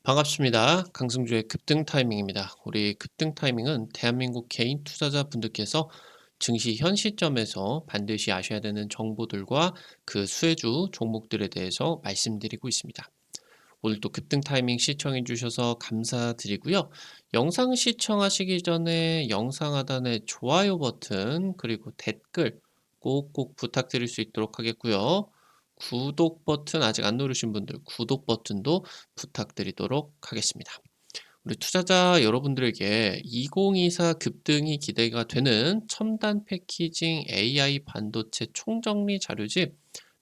반갑습니다. 강승주의 급등 타이밍입니다. 우리 급등 타이밍은 대한민국 개인 투자자분들께서 증시 현 시점에서 반드시 아셔야 되는 정보들과 그 수혜주 종목들에 대해서 말씀드리고 있습니다. 오늘도 급등 타이밍 시청해 주셔서 감사드리고요. 영상 시청하시기 전에 영상 하단에 좋아요 버튼 그리고 댓글 꼭꼭 부탁드릴 수 있도록 하겠고요. 구독 버튼 아직 안 누르신 분들 구독 버튼도 부탁드리도록 하겠습니다. 우리 투자자 여러분들에게 2024 급등이 기대가 되는 첨단 패키징 AI 반도체 총정리 자료집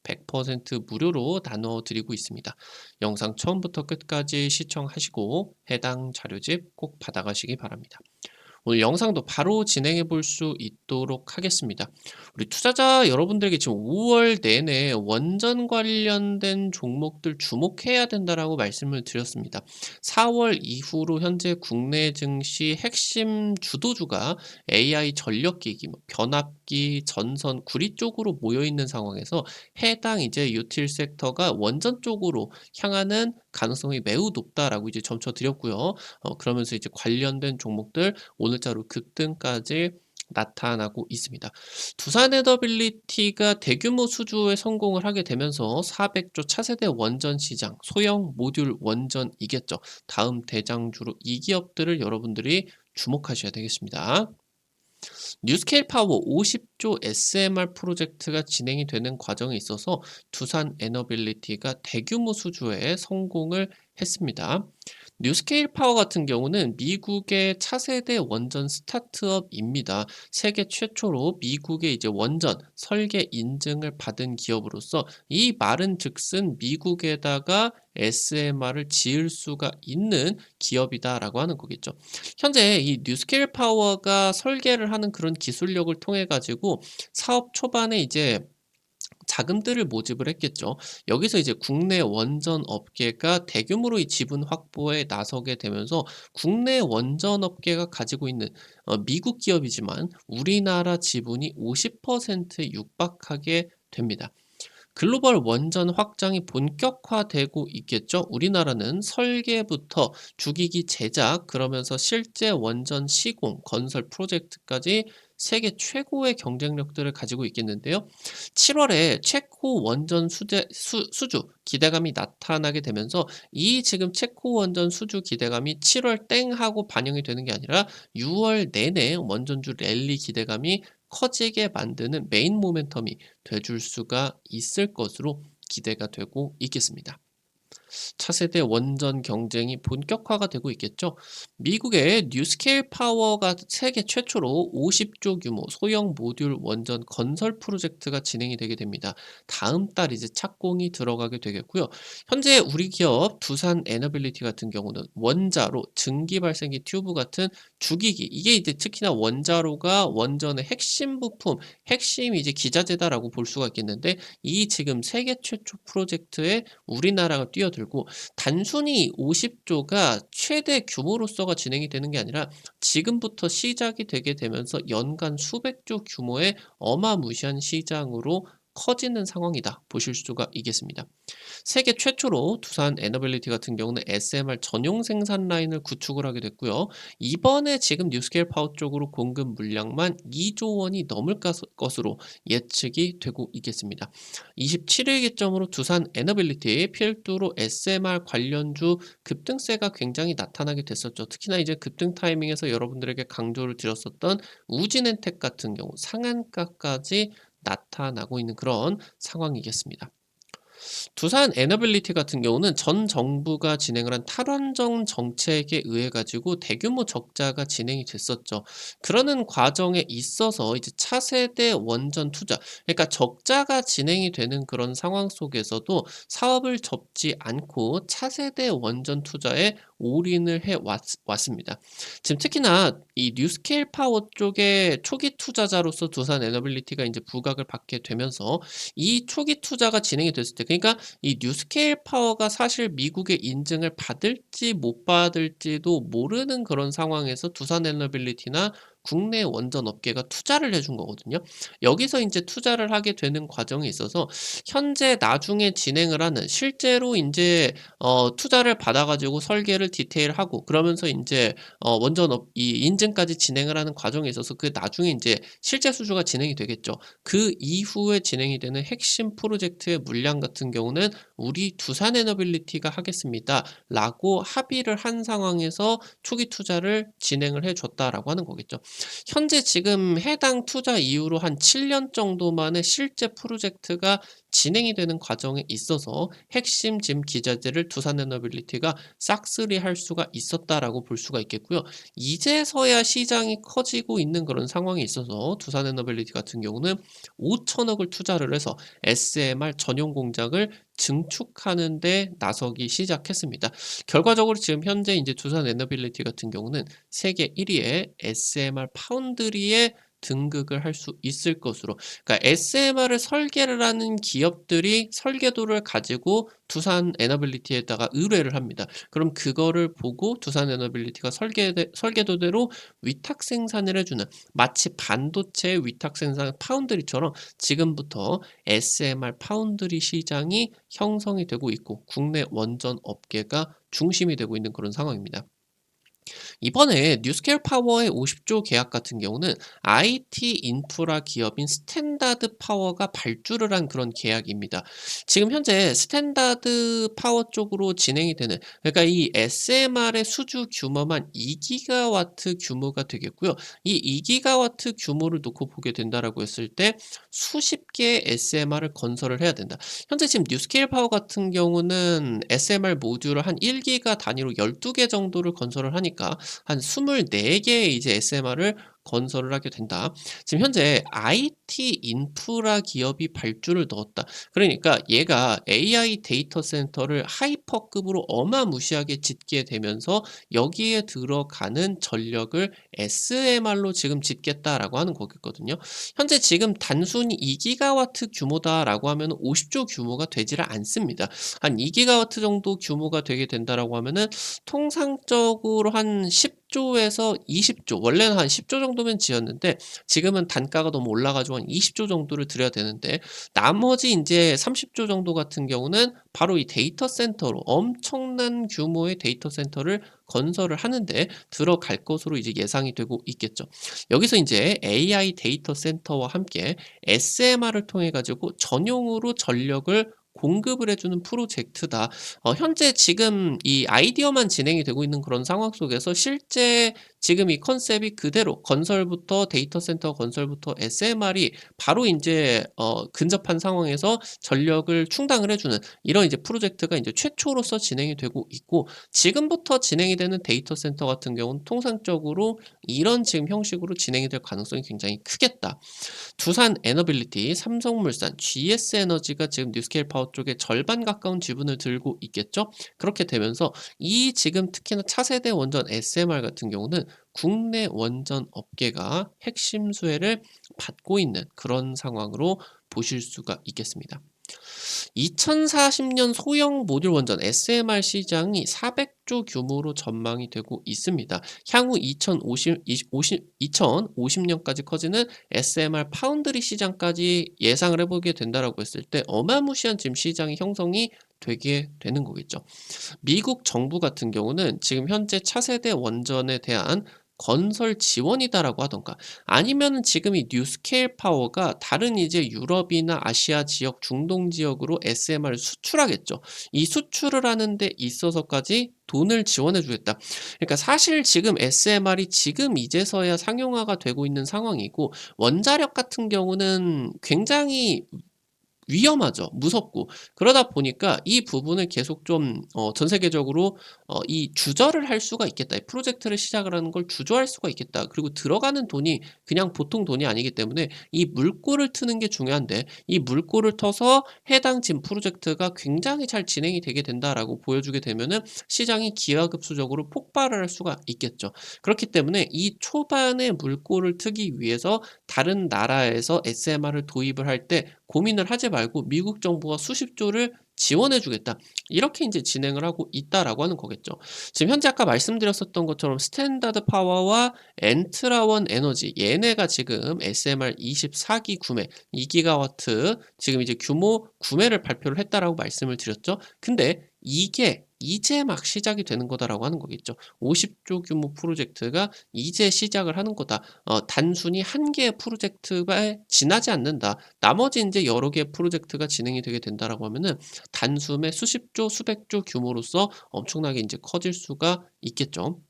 100% 무료로 나눠 드리고 있습니다. 영상 처음부터 끝까지 시청하시고 해당 자료집 꼭 받아가시기 바랍니다. 오늘 영상도 바로 진행해 볼 수 있도록 하겠습니다. 우리 투자자 여러분들에게 지금 5월 내내 원전 관련된 종목들 주목해야 된다라고 말씀을 드렸습니다. 4월 이후로 현재 국내 증시 핵심 주도주가 AI 전력기기, 변압기, 전선, 구리 쪽으로 모여 있는 상황에서 해당 이제 유틸 섹터가 원전 쪽으로 향하는 가능성이 매우 높다라고 이제 점쳐 드렸고요. 그러면서 이제 관련된 종목들 오늘자로 급등까지 나타나고 있습니다. 두산 에너빌리티가 대규모 수주에 성공을 하게 되면서 400조 차세대 원전 시장, 소형 모듈 원전이겠죠. 다음 대장주로 이 기업들을 여러분들이 주목하셔야 되겠습니다. 뉴스케일 파워 50조 SMR 프로젝트가 진행이 되는 과정에 있어서 두산 에너빌리티가 대규모 수주에 성공을 했습니다. 뉴스케일 파워 같은 경우는 미국의 차세대 원전 스타트업입니다. 세계 최초로 미국의 이제 원전 설계 인증을 받은 기업으로서 이 말은 즉슨 미국에다가 SMR을 지을 수가 있는 기업이다라고 하는 거겠죠. 현재 이 뉴스케일 파워가 설계를 하는 그런 기술력을 통해 가지고 사업 초반에 이제 자금들을 모집을 했겠죠. 여기서 이제 국내 원전 업계가 대규모로 이 지분 확보에 나서게 되면서 국내 원전 업계가 가지고 있는 미국 기업이지만 우리나라 지분이 50%에 육박하게 됩니다. 글로벌 원전 확장이 본격화되고 있겠죠. 우리나라는 설계부터 주기기 제작, 그러면서 실제 원전 시공, 건설 프로젝트까지 세계 최고의 경쟁력들을 가지고 있겠는데요. 7월에 체코 원전 수주 기대감이 나타나게 되면서 이 지금 체코 원전 수주 기대감이 7월 땡 하고 반영이 되는 게 아니라 6월 내내 원전주 랠리 기대감이 커지게 만드는 메인 모멘텀이 돼줄 수가 있을 것으로 기대가 되고 있겠습니다. 차세대 원전 경쟁이 본격화가 되고 있겠죠. 미국의 뉴스케일 파워가 세계 최초로 50조 규모 소형 모듈 원전 건설 프로젝트가 진행이 되게 됩니다. 다음 달 이제 착공이 들어가게 되겠고요. 현재 우리 기업 두산 에너빌리티 같은 경우는 원자로, 증기 발생기 튜브 같은 주기기, 이게 이제 특히나 원자로가 원전의 핵심 부품, 핵심 이제 기자재다라고 볼 수가 있겠는데 이 지금 세계 최초 프로젝트에 우리나라가 뛰어들고 단순히 50조가 최대 규모로서가 진행이 되는 게 아니라 지금부터 시작이 되게 되면서 연간 수백조 규모의 어마무시한 시장으로 커지는 상황이다 보실 수가 있겠습니다. 세계 최초로 두산 에너빌리티 같은 경우는 SMR 전용 생산 라인을 구축을 하게 됐고요. 이번에 지금 뉴스케일 파워 쪽으로 공급 물량만 2조 원이 넘을 것으로 예측이 되고 있겠습니다. 27일 기점으로 두산 에너빌리티 필두로 SMR 관련주 급등세가 굉장히 나타나게 됐었죠. 특히나 이제 급등 타이밍에서 여러분들에게 강조를 드렸었던 우진엔텍 같은 경우 상한가까지 나타나고 있는 그런 상황이겠습니다. 두산 에너빌리티 같은 경우는 전 정부가 진행을 한 탈원전 정책에 의해 가지고 대규모 적자가 진행이 됐었죠. 그러는 과정에 있어서 이제 차세대 원전 투자, 그러니까 적자가 진행이 되는 그런 상황 속에서도 사업을 접지 않고 차세대 원전 투자에 올인을 해 왔습니다. 지금 특히나 이 뉴스케일 파워 쪽에 초기 투자자로서 두산 에너빌리티가 이제 부각을 받게 되면서 이 초기 투자가 진행이 됐을 때, 그러니까 이 뉴스케일 파워가 사실 미국의 인증을 받을지 못 받을지도 모르는 그런 상황에서 두산 에너빌리티나 국내 원전 업계가 투자를 해준 거거든요. 여기서 인제 투자를 하게 되는 과정에 있어서 현재 나중에 진행을 하는 실제로 인제 투자를 받아 가지고 설계를 디테일하고 그러면서 인제 원전 이 인증까지 진행을 하는 과정에 있어서 그 나중에 인제 실제 수주가 진행이 되겠죠. 그 이후에 진행이 되는 핵심 프로젝트의 물량 같은 경우는 "우리 두산 에너빌리티가 하겠습니다."라고 합의를 한 상황에서 초기 투자를 진행을 해 줬다라고 하는 거겠죠. 현재 지금 해당 투자 이후로 한 7년 정도 만에 실제 프로젝트가 진행이 되는 과정에 있어서 핵심 지금 기자재를 두산 에너빌리티가 싹쓸이할 수가 있었다라고 볼 수가 있겠고요. 이제서야 시장이 커지고 있는 그런 상황에 있어서 두산 에너빌리티 같은 경우는 5천억을 투자를 해서 SMR 전용 공장을 증축하는 데 나서기 시작했습니다. 결과적으로 지금 현재 인제 두산 에너빌리티 같은 경우는 세계 1 위의 SMR 파운드리에 등극을 할 수 있을 것으로, 그러니까 SMR을 설계를 하는 기업들이 설계도를 가지고 두산 에너빌리티에다가 의뢰를 합니다. 그럼 그거를 보고 두산 에너빌리티가 설계도대로 위탁 생산을 해 주는, 마치 반도체 위탁 생산 파운드리처럼 지금부터 SMR 파운드리 시장이 형성이 되고 있고 국내 원전 업계가 중심이 되고 있는 그런 상황입니다. 이번에 뉴스케일 파워의 50조 계약 같은 경우는 IT 인프라 기업인 스탠다드 파워가 발주를 한 그런 계약입니다. 지금 현재 스탠다드 파워 쪽으로 진행이 되는, 그러니까 이 SMR의 수주 규모만 2기가와트 규모가 되겠고요. 이 2기가와트 규모를 놓고 보게 된다라고 했을 때 수십 개의 SMR을 건설을 해야 된다. 현재 지금 뉴스케일 파워 같은 경우는 SMR 모듈을 한 1기가 단위로 12개 정도를 건설을 하니까 한 24개의 이제 SMR을 건설을 하게 된다. 지금 현재 IT 인프라 기업이 발주를 넣었다. 그러니까 얘가 AI 데이터 센터를 하이퍼급으로 어마무시하게 짓게 되면서 여기에 들어가는 전력을 SMR로 지금 짓겠다라고 하는 거겠거든요. 현재 지금 단순히 2기가와트 규모다라고 하면 50조 규모가 되지를 않습니다. 한 2기가와트 정도 규모가 되게 된다라고 하면은 통상적으로 한 10조에서 20조, 원래는 한 10조 정도면 지었는데 지금은 단가가 너무 올라 가지고 한 20조 정도를 들여야 되는데, 나머지 인제 30조 정도 같은 경우는 바로 이 데이터 센터로 엄청난 규모의 데이터 센터를 건설을 하는 데 들어갈 것으로 이제 예상이 되고 있겠죠. 여기서 인제 AI 데이터 센터와 함께 SMR을 통해 가지고 전용으로 전력을 공급을 해 주는 프로젝트다. 현재 지금 이 아이디어만 진행이 되고 있는 그런 상황 속에서 실제 지금 이 컨셉이 그대로 건설부터 데이터 센터 건설부터 SMR이 바로 인제 근접한 상황에서 전력을 충당을 해 주는 이런 이제 프로젝트가 인제 최초로서 진행이 되고 있고, 지금부터 진행이 되는 데이터 센터 같은 경우는 통상적으로 이런 지금 형식으로 진행이 될 가능성이 굉장히 크겠다. 두산 에너빌리티, 삼성물산, GS에너지가 지금 뉴스케일 파워 쪽에 절반 가까운 지분을 들고 있겠죠. 그렇게 되면서 이 지금 특히나 차세대 원전 SMR 같은 경우는 국내 원전 업계가 핵심 수혜를 받고 있는 그런 상황으로 보실 수가 있겠습니다. 2040년 소형 모듈 원전 SMR 시장이 400조 규모로 전망이 되고 있습니다. 향후 2050년까지 커지는 SMR 파운드리 시장까지 예상을 해보게 된다라고 했을 때 어마무시한 지금 시장이 형성이 되게 되는 거겠죠. 미국 정부 같은 경우는 지금 현재 차세대 원전에 대한 건설 지원이다라고 하던가, 아니면은 지금 이 뉴스케일 파워가 다른 이제 유럽이나 아시아 지역, 중동 지역으로 SMR을 수출하겠죠. 이 수출을 하는 데 있어서까지 돈을 지원해 주겠다. 그러니까 사실 지금 SMR이 지금 이제서야 상용화가 되고 있는 상황이고, 원자력 같은 경우는 굉장히 위험하죠. 무섭고. 그러다 보니까 이 부분을 계속 좀 전 세계적으로 이 주저를 할 수가 있겠다. 이 프로젝트를 시작을 하는 걸 주저할 수가 있겠다. 그리고 들어가는 돈이 그냥 보통 돈이 아니기 때문에 이 물꼬를 트는 게 중요한데, 이 물꼬를 터서 해당 지금 프로젝트가 굉장히 잘 진행이 되게 된다라고 보여주게 되면은 시장이 기하급수적으로 폭발을 할 수가 있겠죠. 그렇기 때문에 이 초반에 물꼬를 트기 위해서 다른 나라에서 SMR을 도입을 할 때 고민을 하지 말고 미국 정부가 수십 조를 지원해 주겠다. 이렇게 인제 진행을 하고 있다라고 하는 거겠죠. 지금 현재 아까 말씀드렸었던 것처럼 스탠다드 파워와 엔트라원 에너지 얘네가 지금 SMR 24기 구매 2기가와트 지금 이제 규모 구매를 발표를 했다라고 말씀을 드렸죠. 근데 이게 이제 막 시작이 되는 거다라고 하는 거겠죠. 50조 규모 프로젝트가 이제 시작을 하는 거다. 단순히 한 개의 프로젝트가 지나지 않는다. 나머지 인제 여러 개의 프로젝트가 진행이 되게 된다라고 하면은 단숨에 수십조, 수백조 규모로서 엄청나게 인제 커질 수가 있겠죠.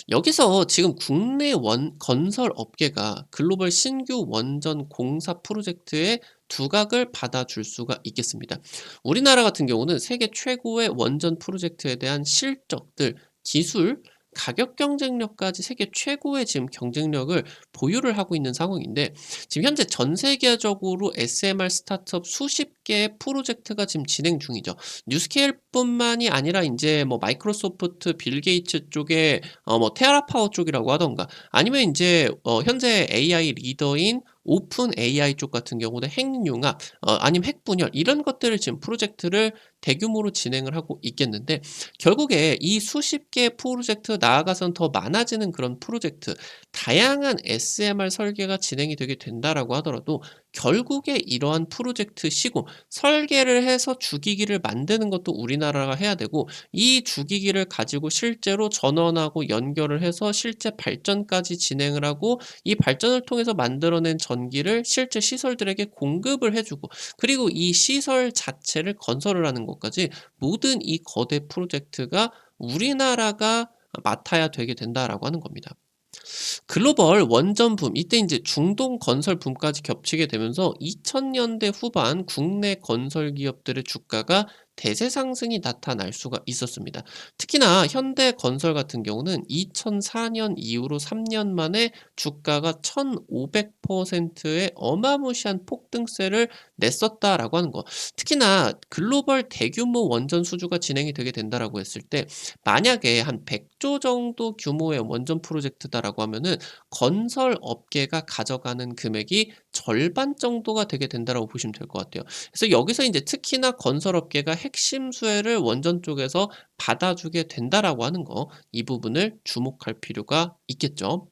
여기서 지금 국내 건설 업계가 글로벌 신규 원전 공사 프로젝트의 두각을 받아줄 수가 있겠습니다. 우리나라 같은 경우는 세계 최고의 원전 프로젝트에 대한 실적들, 기술, 가격 경쟁력까지 세계 최고의 지금 경쟁력을 보유를 하고 있는 상황인데 지금 현재 전 세계적으로 SMR 스타트업 수십 개의 프로젝트가 지금 진행 중이죠. 뉴스케일뿐만이 아니라 인제 뭐 마이크로소프트, 빌 게이츠 쪽에 뭐 테라파워 쪽이라고 하던가 아니면 인제 현재 AI 리더인 오픈 AI 쪽 같은 경우는 핵융합 아니면 핵분열 이런 것들을 지금 프로젝트를 대규모로 진행을 하고 있겠는데 결국에 이 수십 개의 프로젝트 나아가선 더 많아지는 그런 프로젝트 다양한 SMR 설계가 진행이 되게 된다라고 하더라도 결국에 이러한 프로젝트 시공 설계를 해서 주기기를 만드는 것도 우리나라가 해야 되고 이 주기기를 가지고 실제로 전원하고 연결을 해서 실제 발전까지 진행을 하고 이 발전을 통해서 만들어낸 전기를 실제 시설들에게 공급을 해 주고 그리고 이 시설 자체를 건설을 하는 것까지 모든 이 거대 프로젝트가 우리나라가 맡아야 되게 된다라고 하는 겁니다. 글로벌 원전 붐 이때 인제 중동 건설 붐까지 겹치게 되면서 2000년대 후반 국내 건설 기업들의 주가가 대세 상승이 나타날 수가 있었습니다. 특히나 현대건설 같은 경우는 2004년 이후로 3년 만에 주가가 1500%의 어마무시한 폭등세를 냈었다라고 하는 거. 특히나 글로벌 대규모 원전 수주가 진행이 되게 된다라고 했을 때 만약에 한 100조 정도 규모의 원전 프로젝트다라고 하면은 건설 업계가 가져가는 금액이 절반 정도가 되게 된다라고 보시면 될 것 같아요. 그래서 여기서 인제 특히나 건설 업계가 핵심 수혜를 원전 쪽에서 받아주게 된다라고 하는 거 이 부분을 주목할 필요가 있겠죠.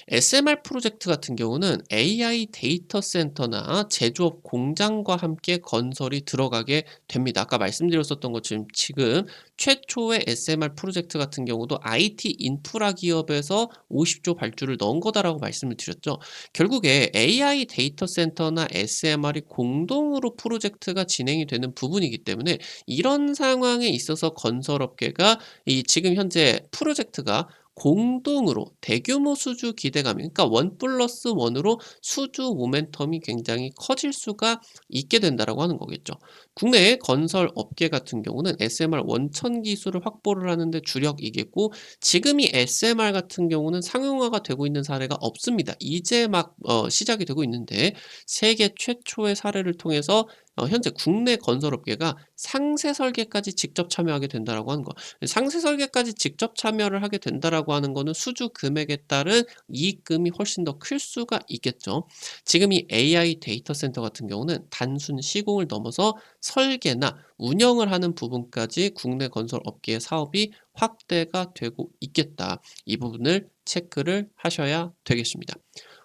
SMR 프로젝트 같은 경우는 AI 데이터 센터나 제조업 공장과 함께 건설이 들어가게 됩니다. 아까 말씀드렸었던 것처럼 지금 최초의 SMR 프로젝트 같은 경우도 IT 인프라 기업에서 50조 발주를 넣은 거다라고 말씀을 드렸죠. 결국에 AI 데이터 센터나 SMR이 공동으로 프로젝트가 진행이 되는 부분이기 때문에 이런 상황에 있어서 건설업계가 이 지금 현재 프로젝트가 공동으로 대규모 수주 기대감이 그러니까 1+1으로 수주 모멘텀이 굉장히 커질 수가 있게 된다라고 하는 거겠죠. 국내 건설 업계 같은 경우는 SMR 원천 기술을 확보를 하는 데 주력이겠고 지금이 SMR 같은 경우는 상용화가 되고 있는 사례가 없습니다. 이제 막 시작이 되고 있는데 세계 최초의 사례를 통해서 현재 국내 건설업계가 상세 설계까지 직접 참여하게 된다라고 하는 거. 상세 설계까지 직접 참여를 하게 된다라고 하는 거는 수주 금액에 따른 이익금이 훨씬 더 클 수가 있겠죠. 지금 이 AI 데이터 센터 같은 경우는 단순 시공을 넘어서 설계나 운영을 하는 부분까지 국내 건설 업계의 사업이 확대가 되고 있겠다. 이 부분을 체크를 하셔야 되겠습니다.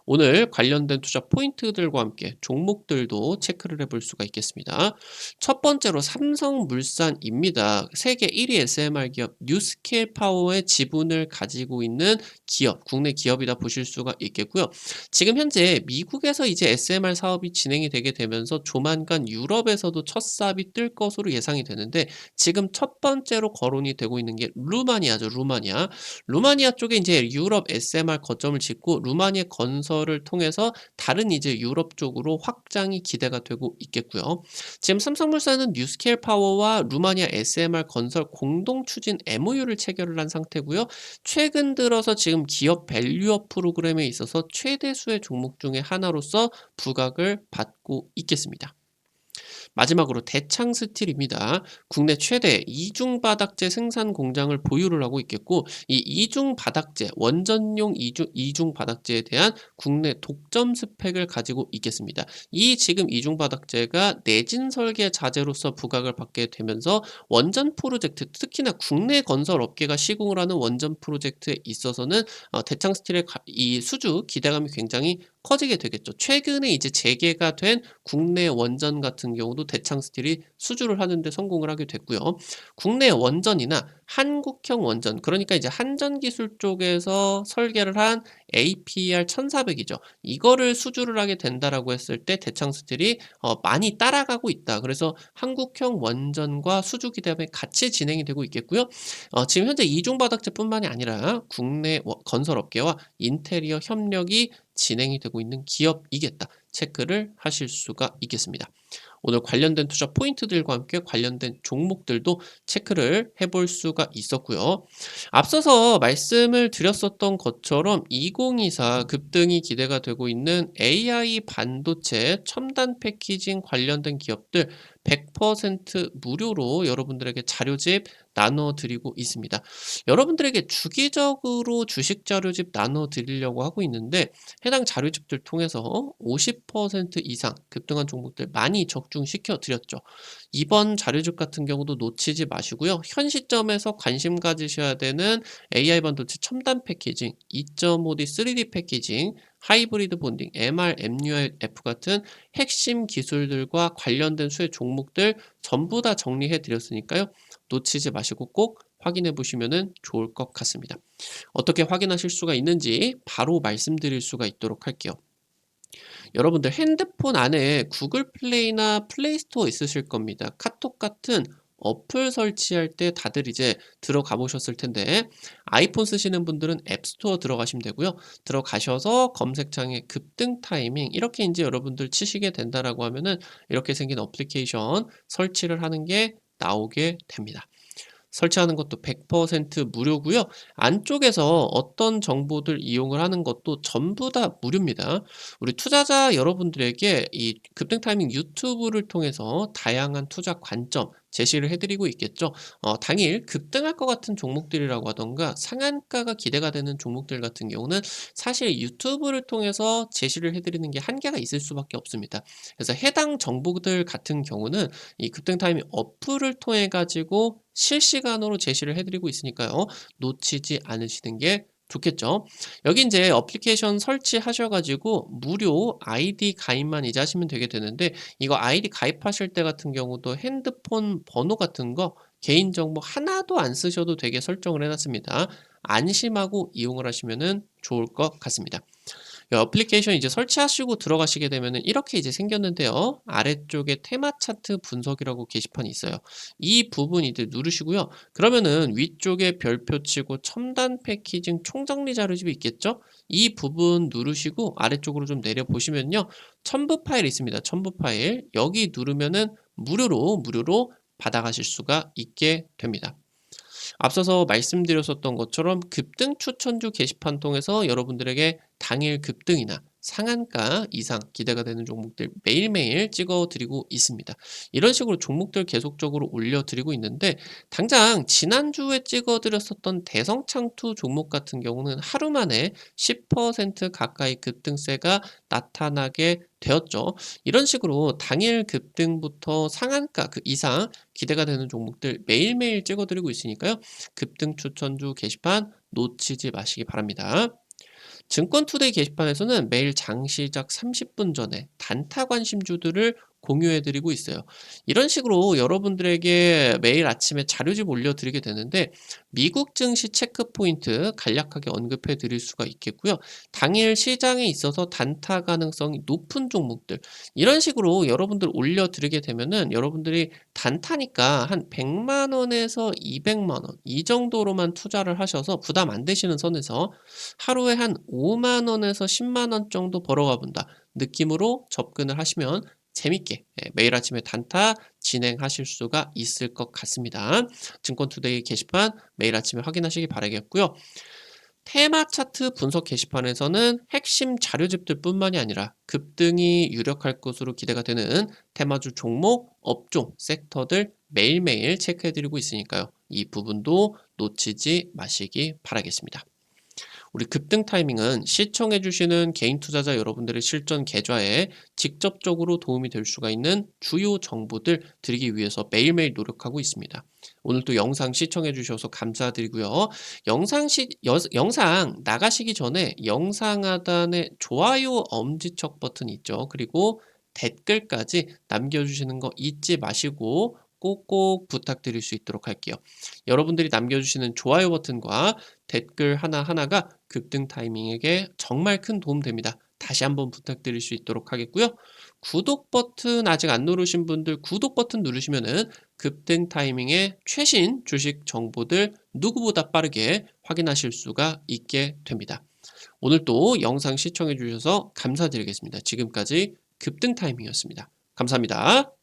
오늘 관련된 투자 포인트들과 함께 종목들도 체크를 해볼 수가 있겠습니다. 첫 번째로 삼성물산입니다. 세계 1위 SMR 기업 뉴스케일 파워의 지분을 가지고 있는 기업, 국내 기업이다 보실 수가 있겠고요. 지금 현재 미국에서 이제 SMR 사업이 진행이 되게 되면서 조만간 유럽에서도 첫 삽이 뜰 것으로 예상이 되는데 지금 첫 번째로 거론이 되고 있는 게 루마니아죠. 루마니아. 루마니아 쪽에 이제 유럽 SMR 거점을 짓고 루마니아 건설을 통해서 다른 이제 유럽 쪽으로 확장이 기대가 되고 있겠고요. 지금 삼성물산은 뉴스케일 파워와 루마니아 SMR 건설 공동 추진 MOU를 체결을 한 상태고요. 최근 들어서 지금 기업 밸류업 프로그램에 있어서 최대 수의 종목 중에 하나로서 부각을 받고 있겠습니다. 마지막으로 대창 스틸입니다. 국내 최대 이중 바닥재 생산 공장을 보유를 하고 있겠고, 이 이중 바닥재, 원전용 이중 바닥재에 대한 국내 독점 스펙을 가지고 있겠습니다. 이 지금 이중 바닥재가 내진 설계 자재로서 부각을 받게 되면서 원전 프로젝트, 특히나 국내 건설 업계가 시공을 하는 원전 프로젝트에 있어서는 대창 스틸의 이 수주 기대감이 굉장히 커지게 되겠죠. 최근에 이제 재개가 된 국내 원전 같은 경우도 대창 스틸이 수주를 하는데 성공을 하게 됐고요. 국내 원전이나 한국형 원전, 그러니까 이제 한전 기술 쪽에서 설계를 한 APR 1400이죠. 이거를 수주를 하게 된다라고 했을 때 대창 스틸이 많이 따라가고 있다. 그래서 한국형 원전과 수주 기대감이 같이 진행이 되고 있겠고요. 지금 현재 이중 바닥재뿐만이 아니라 국내 건설업계와 인테리어 협력이 진행이 되고 있는 기업이겠다. 체크를 하실 수가 있겠습니다. 오늘 관련된 투자 포인트들과 함께 관련된 종목들도 체크를 해볼 수가 있었고요. 앞서서 말씀을 드렸었던 것처럼 2024 급등이 기대가 되고 있는 AI 반도체 첨단 패키징 관련된 기업들 100% 무료로 여러분들에게 자료집 나눠드리고 있습니다. 여러분들에게 주기적으로 주식 자료집 나눠드리려고 하고 있는데, 해당 자료집들 통해서 50% 이상 급등한 종목들 많이 적중시켜 드렸죠. 이번 자료집 같은 경우도 놓치지 마시고요. 현 시점에서 관심 가지셔야 되는 AI 반도체 첨단 패키징, 2.5D 3D 패키징, 하이브리드 본딩, MR, MUF 같은 핵심 기술들과 관련된 수혜 종목들 전부 다 정리해 드렸으니까요. 놓치지 마시고 꼭 확인해 보시면 좋을 것 같습니다. 어떻게 확인하실 수가 있는지 바로 말씀드릴 수가 있도록 할게요. 여러분들 핸드폰 안에 구글 플레이나 플레이스토어 있으실 겁니다. 카톡 같은 어플 설치할 때 다들 이제 들어가 보셨을 텐데, 아이폰 쓰시는 분들은 앱스토어 들어가시면 되고요. 들어가셔서 검색창에 급등 타이밍 이렇게 이제 여러분들 치시게 된다라고 하면은 이렇게 생긴 어플리케이션 설치를 하는 게 나오게 됩니다. 설치하는 것도 100% 무료고요. 안쪽에서 어떤 정보들 이용을 하는 것도 전부 다 무료입니다. 우리 투자자 여러분들에게 이 급등 타이밍 유튜브를 통해서 다양한 투자 관점 제시를 해드리고 있겠죠. 당일 급등할 것 같은 종목들이라고 하던가 상한가가 기대가 되는 종목들 같은 경우는 사실 유튜브를 통해서 제시를 해드리는 게 한계가 있을 수밖에 없습니다. 그래서 해당 정보들 같은 경우는 이 급등 타이밍 어플을 통해 가지고 실시간으로 제시를 해드리고 있으니까요. 놓치지 않으시는 게 좋겠죠. 여기 이제 어플리케이션 설치하셔 가지고 무료 아이디 가입만 이제 하시면 되게 되는데, 이거 아이디 가입하실 때 같은 경우도 핸드폰 번호 같은 거 개인정보 하나도 안 쓰셔도 되게 설정을 해 놨습니다. 안심하고 이용을 하시면 좋을 것 같습니다. 어플리케이션 이제 설치하시고 들어가시게 되면은 이렇게 이제 생겼는데요. 아래쪽에 테마 차트 분석이라고 게시판이 있어요. 이 부분 이제 누르시고요. 그러면은 위쪽에 별표 치고 첨단 패키징 총정리 자료집이 있겠죠? 이 부분 누르시고 아래쪽으로 좀 내려 보시면요. 첨부 파일 있습니다. 첨부 파일. 여기 누르면은 무료로 받아가실 수가 있게 됩니다. 앞서서 말씀드렸었던 것처럼 급등 추천주 게시판 통해서 여러분들에게 당일 급등이나 상한가 이상 기대가 되는 종목들 매일매일 찍어드리고 있습니다. 이런 식으로 종목들 계속적으로 올려드리고 있는데, 당장 지난주에 찍어드렸었던 대성창투 종목 같은 경우는 하루 만에 10% 가까이 급등세가 나타나게 되었죠. 이런 식으로 당일 급등부터 상한가 그 이상 기대가 되는 종목들 매일매일 찍어드리고 있으니까요. 급등 추천주 게시판 놓치지 마시기 바랍니다. 증권투데이 게시판에서는 매일 장시작 30분 전에 단타 관심주들을 공유해드리고 있어요. 이런 식으로 여러분들에게 매일 아침에 자료집 올려드리게 되는데, 미국 증시 체크포인트 간략하게 언급해 드릴 수가 있겠고요. 당일 시장에 있어서 단타 가능성이 높은 종목들, 이런 식으로 여러분들 올려드리게 되면은 여러분들이 단타니까 한 100만 원에서 200만 원 이 정도로만 투자를 하셔서 부담 안 되시는 선에서 하루에 한 5만 원에서 10만 원 정도 벌어가 본다 느낌으로 접근을 하시면 재밌게 매일 아침에 단타 진행하실 수가 있을 것 같습니다. 증권투데이 게시판 매일 아침에 확인하시기 바라겠고요. 테마 차트 분석 게시판에서는 핵심 자료집들 뿐만이 아니라 급등이 유력할 것으로 기대가 되는 테마주 종목, 업종, 섹터들 매일매일 체크해드리고 있으니까요. 이 부분도 놓치지 마시기 바라겠습니다. 우리 급등 타이밍은 시청해주시는 개인 투자자 여러분들의 실전 계좌에 직접적으로 도움이 될 수가 있는 주요 정보들 드리기 위해서 매일매일 노력하고 있습니다. 오늘도 영상 시청해주셔서 감사드리고요. 영상 나가시기 전에 영상 하단에 좋아요 엄지척 버튼 있죠. 그리고 댓글까지 남겨주시는 거 잊지 마시고 꼭꼭 부탁드릴 수 있도록 할게요. 여러분들이 남겨주시는 좋아요 버튼과 댓글 하나하나가 급등 타이밍에게 정말 큰 도움 됩니다. 다시 한번 부탁드릴 수 있도록 하겠고요. 구독 버튼 아직 안 누르신 분들 구독 버튼 누르시면은 급등 타이밍의 최신 주식 정보들 누구보다 빠르게 확인하실 수가 있게 됩니다. 오늘 또 영상 시청해 주셔서 감사드리겠습니다. 지금까지 급등 타이밍이었습니다. 감사합니다.